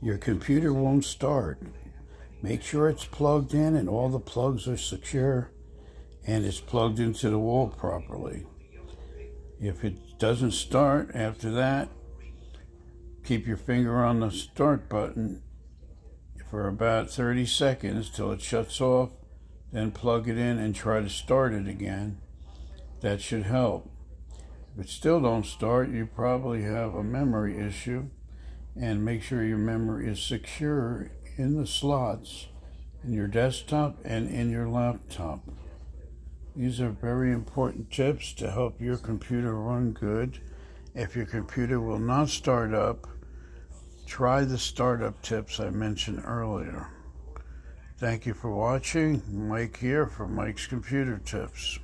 Your computer won't start. Make sure it's plugged in and all the plugs are secure and it's plugged into the wall properly. If it doesn't start after that, keep your finger on the start button for about 30 seconds till it shuts off, then plug it in and try to start it again. That should help. If it still don't start, you probably have a memory issue, and make sure your memory is secure in the slots in your desktop and in your laptop. These are very important tips to help your computer run good. If your computer will not start up, try the startup tips I mentioned earlier. Thank you for watching. Mike here for Mike's Computer Tips.